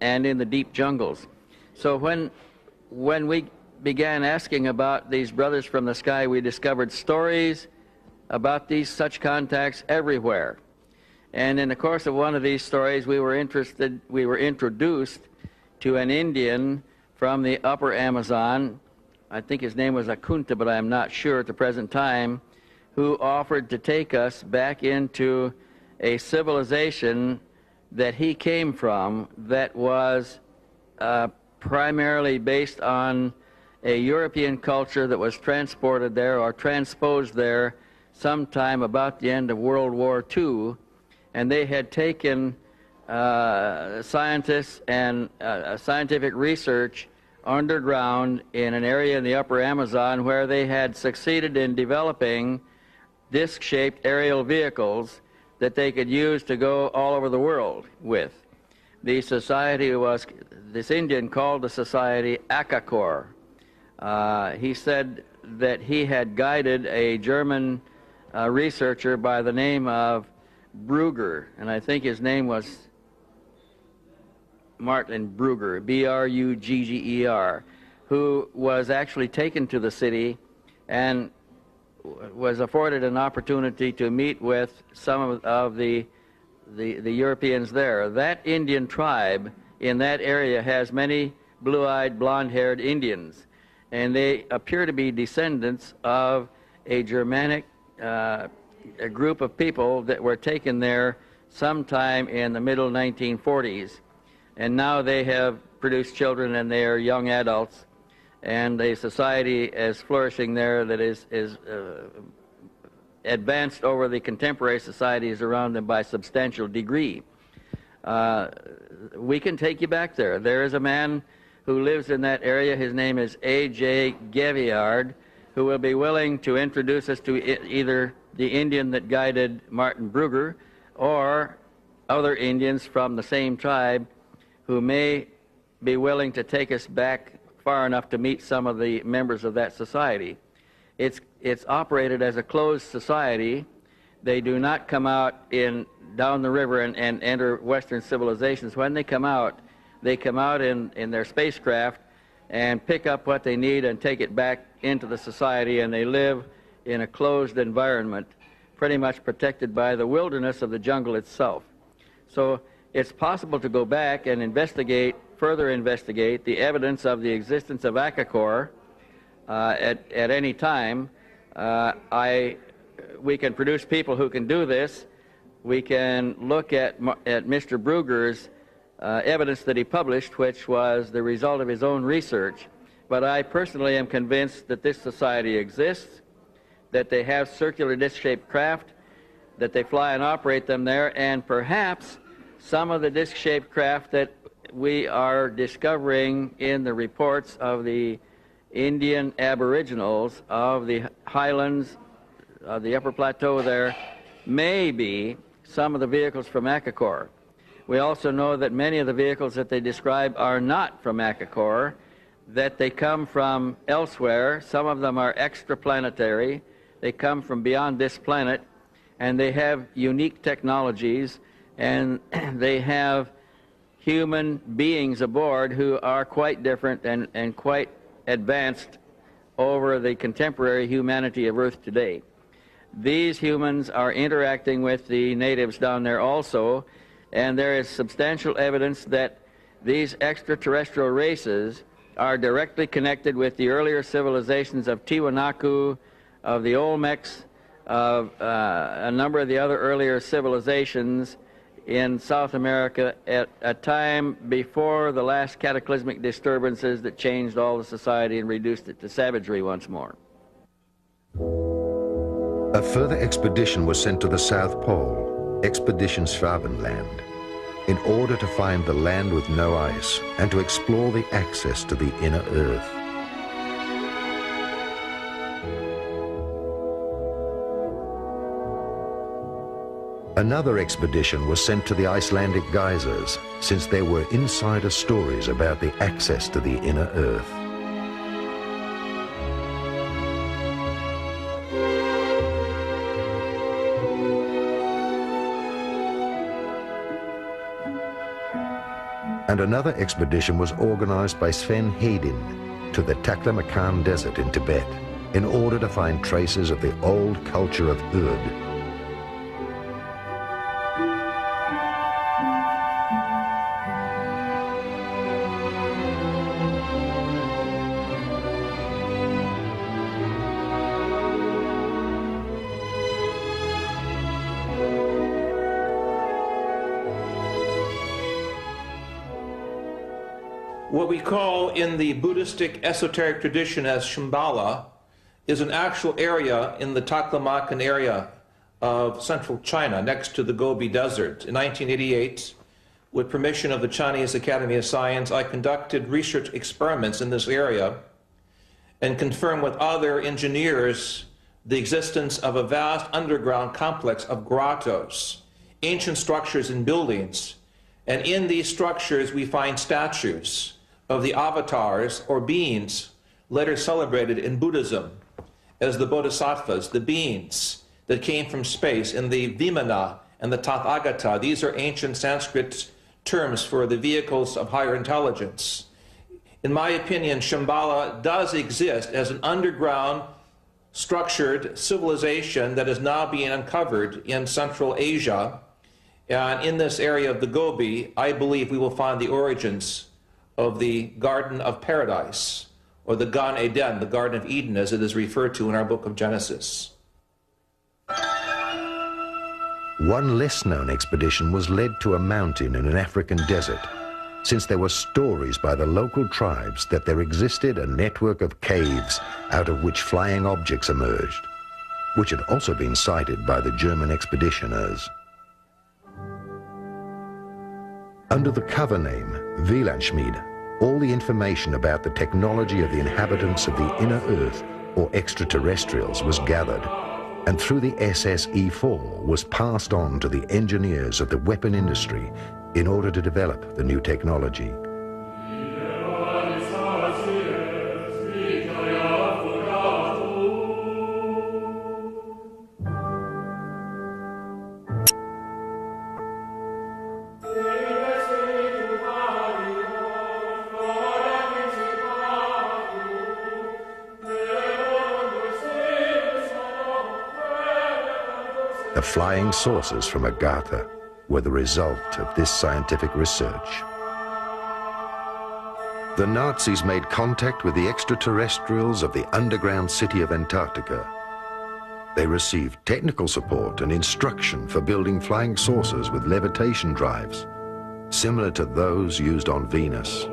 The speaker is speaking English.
and in the deep jungles. So when we began asking about these brothers from the sky, we discovered stories about these such contacts everywhere. And in the course of one of these stories, we were introduced to an Indian from the upper Amazon. I think his name was Agartha, but I am not sure at the present time, who offered to take us back into a civilization that he came from that was primarily based on a European culture that was transported there or transposed there sometime about the end of World War II. And they had taken scientists and scientific research underground in an area in the upper Amazon where they had succeeded in developing disc-shaped aerial vehicles that they could use to go all over the world with. The society was, this Indian called the society Agartha. He said that he had guided a German researcher by the name of Brugger, and I think his name was Martin Brugger, B-R-U-G-G-E-R, who was actually taken to the city and was afforded an opportunity to meet with some of the Europeans there. That Indian tribe in that area has many blue-eyed, blonde-haired Indians, and they appear to be descendants of a Germanic a group of people that were taken there sometime in the middle 1940s. And now they have produced children and they are young adults, and a society is flourishing there that is advanced over the contemporary societies around them by a substantial degree. We can take you back there. There is a man who lives in that area. His name is A.J. Gaviard, who will be willing to introduce us to either the Indian that guided Martin Brugger or other Indians from the same tribe who may be willing to take us back far enough to meet some of the members of that society. It's operated as a closed society. They do not come out down the river and enter Western civilizations. When they come out in their spacecraft and pick up what they need and take it back into the society, and they live in a closed environment, pretty much protected by the wilderness of the jungle itself. So it's possible to go back and further investigate the evidence of the existence of Agartha at any time. We can produce people who can do this. We can look at Mr. Brugger's evidence that he published, which was the result of his own research. But I personally am convinced that this society exists, that they have circular disc-shaped craft, that they fly and operate them there, and perhaps some of the disc-shaped craft that we are discovering in the reports of the Indian aboriginals of the highlands, of the upper plateau there, may be some of the vehicles from Agartha. We also know that many of the vehicles that they describe are not from Agartha, that they come from elsewhere. Some of them are extraplanetary. They come from beyond this planet, and they have unique technologies, and they have human beings aboard who are quite different and quite advanced over the contemporary humanity of Earth today. These humans are interacting with the natives down there also, and there is substantial evidence that these extraterrestrial races are directly connected with the earlier civilizations of Tiwanaku, of the Olmecs, of a number of the other earlier civilizations in South America at a time before the last cataclysmic disturbances that changed all the society and reduced it to savagery once more. A further expedition was sent to the South Pole, Expedition Schwabenland, in order to find the land with no ice and to explore the access to the inner Earth. Another expedition was sent to the Icelandic geysers, since there were insider stories about the access to the inner Earth. And and another expedition was organized by Sven Hedin to the Taklamakan Desert in Tibet in order to find traces of the old culture of Urd. What we call in the Buddhistic esoteric tradition as Shambhala is an actual area in the Taklamakan area of central China next to the Gobi Desert. In 1988, with permission of the Chinese Academy of Science, I conducted research experiments in this area and confirmed with other engineers the existence of a vast underground complex of grottos, ancient structures and buildings. And in these structures we find statues of the avatars or beings later celebrated in Buddhism as the bodhisattvas, the beings that came from space, in the Vimana and the Tathagata. These are ancient Sanskrit terms for the vehicles of higher intelligence. In my opinion, Shambhala does exist as an underground structured civilization that is now being uncovered in Central Asia. And in this area of the Gobi, I believe we will find the origins of the Garden of Paradise, or the Gan Eden, the Garden of Eden, as it is referred to in our book of Genesis. One less-known expedition was led to a mountain in an African desert, since there were stories by the local tribes that there existed a network of caves out of which flying objects emerged, which had also been cited by the German expeditioners. Under the cover name Wielandschmiede, all the information about the technology of the inhabitants of the inner Earth or extraterrestrials was gathered, and through the SSE-4 was passed on to the engineers of the weapon industry in order to develop the new technology. The flying saucers from Agartha were the result of this scientific research. The Nazis made contact with the extraterrestrials of the underground city of Antarctica. They received technical support and instruction for building flying saucers with levitation drives, similar to those used on Venus.